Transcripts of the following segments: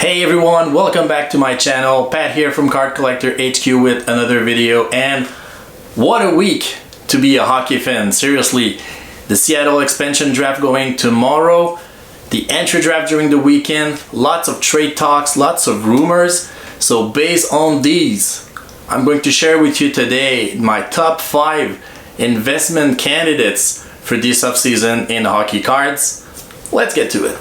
Hey everyone, welcome back to my channel. Pat here from Card Collector HQ with another video, and what a week to be a hockey fan. Seriously, the Seattle expansion draft going tomorrow, the entry draft during the weekend, lots of trade talks, lots of rumors. So based on these, I'm going to share with you today my top 5 investment candidates for this offseason in hockey cards. Let's get to it.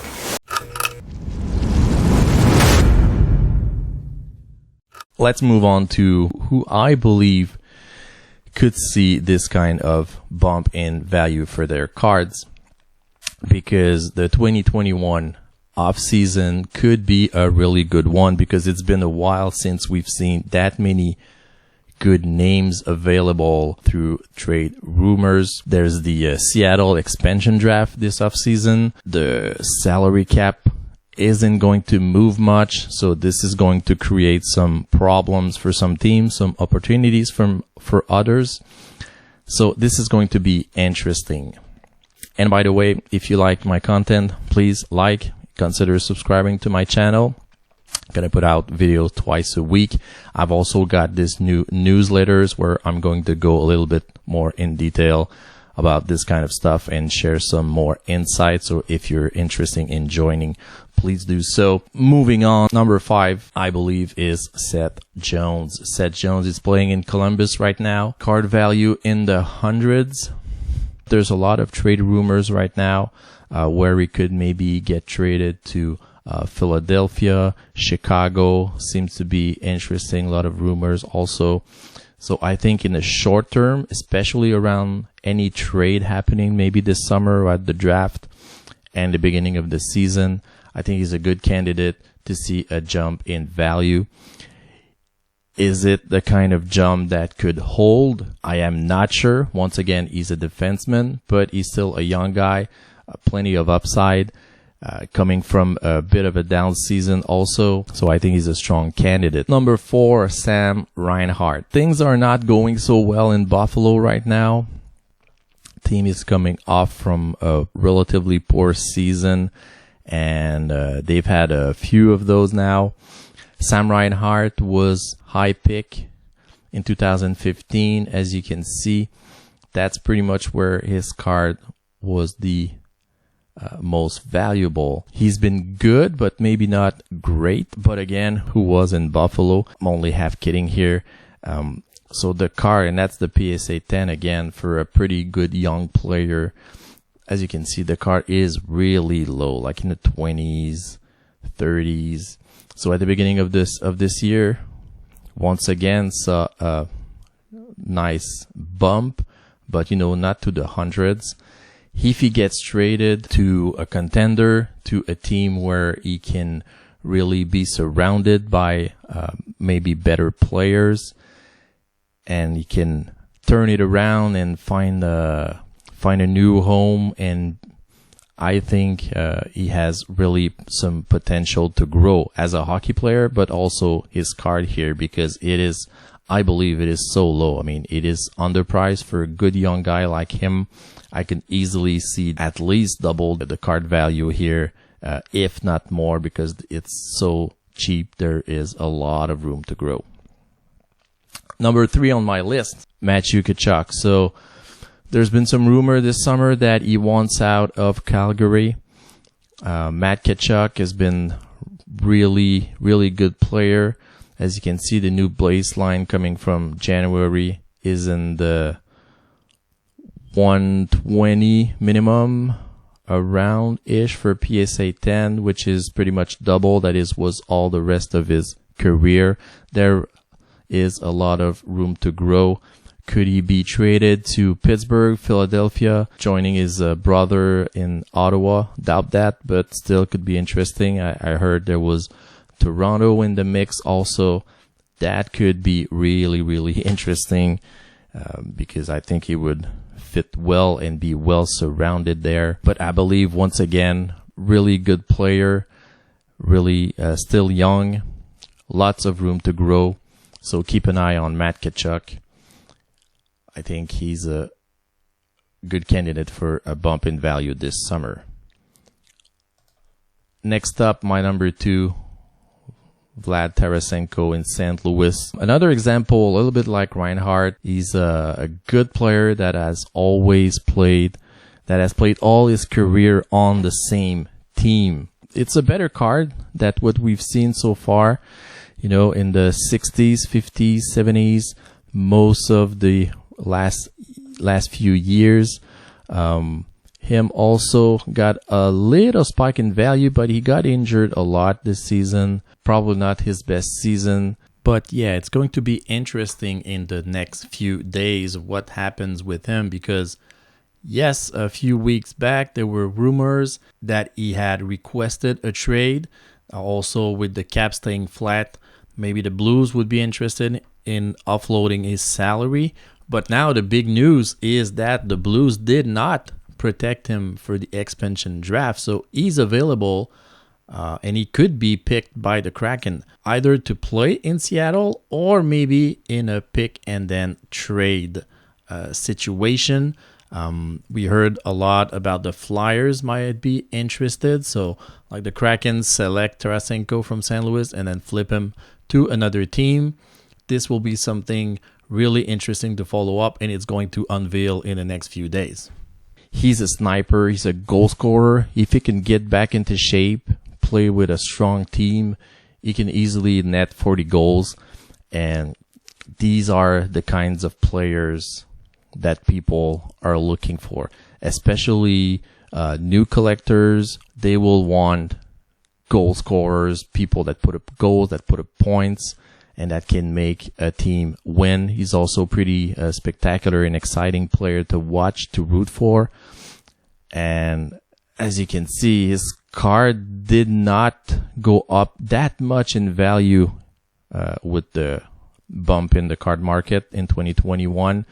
Let's move on to who I believe could see this kind of bump in value for their cards, because the 2021 offseason could be a really good one, because it's been a while since we've seen that many good names available through trade rumors. There's the Seattle expansion draft this offseason. The salary cap isn't going to move much, so this is going to create some problems for some teams, some opportunities for others. So this is going to be interesting. And by the way, if you like my content, please consider subscribing to my channel. I'm gonna put out videos twice a week. I've also got this new newsletters where I'm going to go a little bit more in detail about this kind of stuff and share some more insights. So if you're interested in joining, please do so. Moving on, number 5, I believe, is Seth Jones. Seth Jones is playing in Columbus right now. Card value in the hundreds. There's a lot of trade rumors right now where he could maybe get traded to Philadelphia. Chicago seems to be interesting. A lot of rumors also. So I think in the short term, especially around any trade happening maybe this summer or at the draft and the beginning of the season, I think he's a good candidate to see a jump in value. Is it the kind of jump that could hold? I am not sure. Once again, he's a defenseman, but he's still a young guy, plenty of upside. Coming from a bit of a down season also. So I think he's a strong candidate. Number 4, Sam Reinhart. Things are not going so well in Buffalo right now. Team is coming off from a relatively poor season, and they've had a few of those now. Sam Reinhart was high pick in 2015. As you can see, that's pretty much where his card was the most valuable. He's been good, but maybe not great. But again, who was in Buffalo? I'm only half kidding here. So the card, and that's the PSA 10 again for a pretty good young player. As you can see, the card is really low, like in the 20s, 30s. So at the beginning of this year, once again saw a nice bump, but not to the hundreds. If he gets traded to a contender, to a team where he can really be surrounded by maybe better players, and he can turn it around and find a new home, and I think he has really some potential to grow as a hockey player, but also his card here, because I believe it is so low. I mean, it is underpriced for a good young guy like him. I can easily see at least double the card value here, if not more, because it's so cheap. There is a lot of room to grow. Number 3 on my list, Matthew Tkachuk. So there's been some rumor this summer that he wants out of Calgary. Matt Tkachuk has been really, really good player. As you can see, the new baseline coming from January is in the 120 minimum around-ish for PSA 10, which is pretty much double. That was all the rest of his career. There is a lot of room to grow. Could he be traded to Pittsburgh, Philadelphia, joining his brother in Ottawa? Doubt that, but still could be interesting. I heard there was Toronto in the mix also. That could be really, really interesting, because I think he would fit well and be well surrounded there. But I believe, once again, really good player, really still young, lots of room to grow. So keep an eye on Matt Tkachuk. I think he's a good candidate for a bump in value this summer. Next up, my number 2, Vlad Tarasenko in St. Louis. Another example, a little bit like Reinhardt. He's a good player that has played all his career on the same team. It's a better card than what we've seen so far. In the 60s, 50s, 70s, most of the last few years. Him also got a little spike in value, but he got injured a lot this season. Probably not his best season. But yeah, it's going to be interesting in the next few days what happens with him, because yes, a few weeks back there were rumors that he had requested a trade. Also, with the cap staying flat, maybe the Blues would be interested in offloading his salary. But now the big news is that the Blues did not protect him for the expansion draft. So he's available, and he could be picked by the Kraken, either to play in Seattle or maybe in a pick and then trade situation. We heard a lot about the Flyers might be interested. So like the Kraken select Tarasenko from St. Louis and then flip him to another team. This will be something really interesting to follow up, and it's going to unveil in the next few days. He's a sniper. He's a goal scorer. If he can get back into shape, play with a strong team, he can easily net 40 goals. And these are the kinds of players that people are looking for, especially new collectors. They will want goal scorers, people that put up goals, that put up points, and that can make a team win. He's also pretty spectacular and exciting player to watch, to root for. And as you can see, his card did not go up that much in value with the bump in the card market in 2021.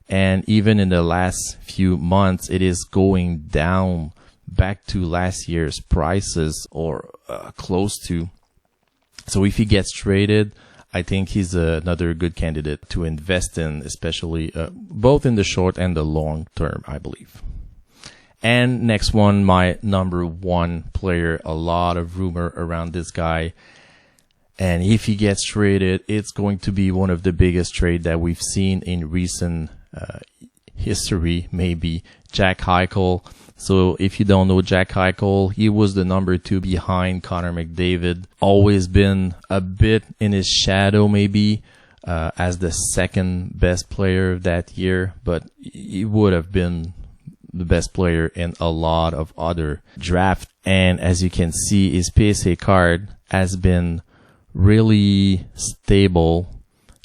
And even in the last few months, it is going down back to last year's prices or close to. So if he gets traded, I think he's another good candidate to invest in, especially both in the short and the long term, I believe. And next one, my number one player, a lot of rumor around this guy. And if he gets traded, it's going to be one of the biggest trades that we've seen in recent history, maybe Jack Eichel. So if you don't know Jack Eichel, he was the number 2 behind Connor McDavid. Always been a bit in his shadow, maybe as the second best player that year, but he would have been the best player in a lot of other drafts. And as you can see, his PSA card has been really stable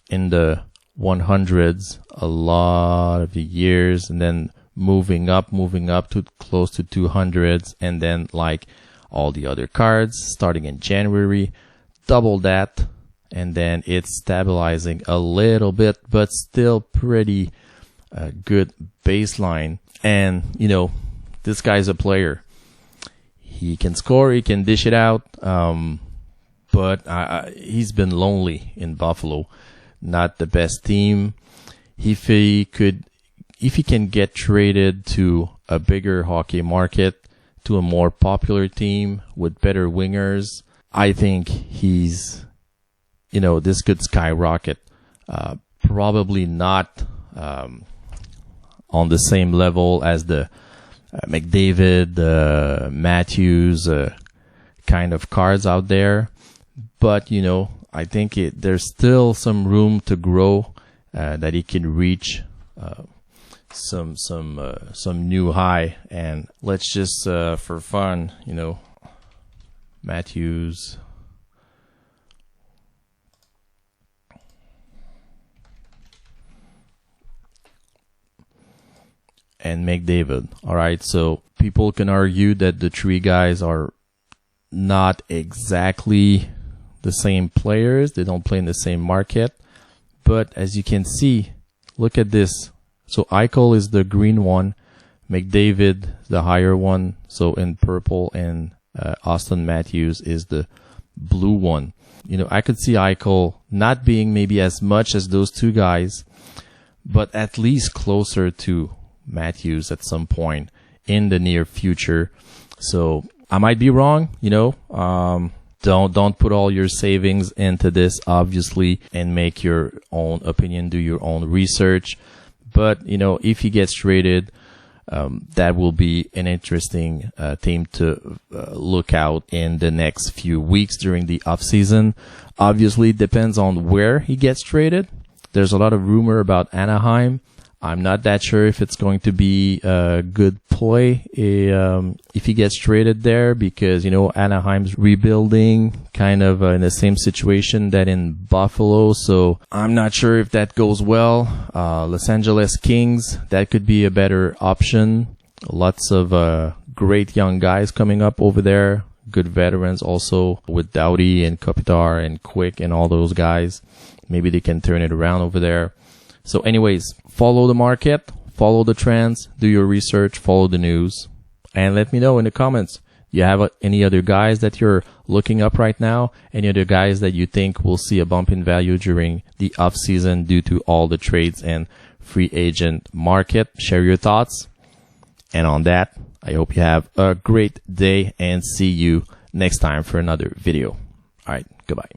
in the 100s a lot of the years, and then moving up to close to 200s, and then like all the other cards starting in January, double that, and then it's stabilizing a little bit, but still pretty good baseline. And this guy's a player. He can score, he can dish it out, but he's been lonely in Buffalo. Not the best team. If he can get traded to a bigger hockey market, to a more popular team with better wingers, I think he's, this could skyrocket. Probably not on the same level as the McDavid, Matthews kind of cards out there, but I think there's still some room to grow, that he can reach some new high. And let's just for fun, Matthews and McDavid. All right, so people can argue that the three guys are not exactly the same players. They don't play in the same market. But as you can see, look at this. So Eichel is the green one, McDavid the higher one, so in purple, and Austin Matthews is the blue one. I could see Eichel not being maybe as much as those two guys, but at least closer to Matthews at some point in the near future. So I might be wrong, Don't put all your savings into this, obviously, and make your own opinion, do your own research. But, you know, if he gets traded, that will be an interesting team to look out in the next few weeks during the offseason. Obviously, it depends on where he gets traded. There's a lot of rumor about Anaheim. I'm not that sure if it's going to be a good play if he gets traded there, because, you know, Anaheim's rebuilding, kind of in the same situation that in Buffalo. So I'm not sure if that goes well. Los Angeles Kings, that could be a better option. Lots of great young guys coming up over there. Good veterans also with Doughty and Kopitar and Quick and all those guys. Maybe they can turn it around over there. So anyways, follow the market, follow the trends, do your research, follow the news, and let me know in the comments. Do you have any other guys that you're looking up right now? Any other guys that you think will see a bump in value during the off season due to all the trades and free agent market? Share your thoughts. And on that, I hope you have a great day and see you next time for another video. All right, goodbye.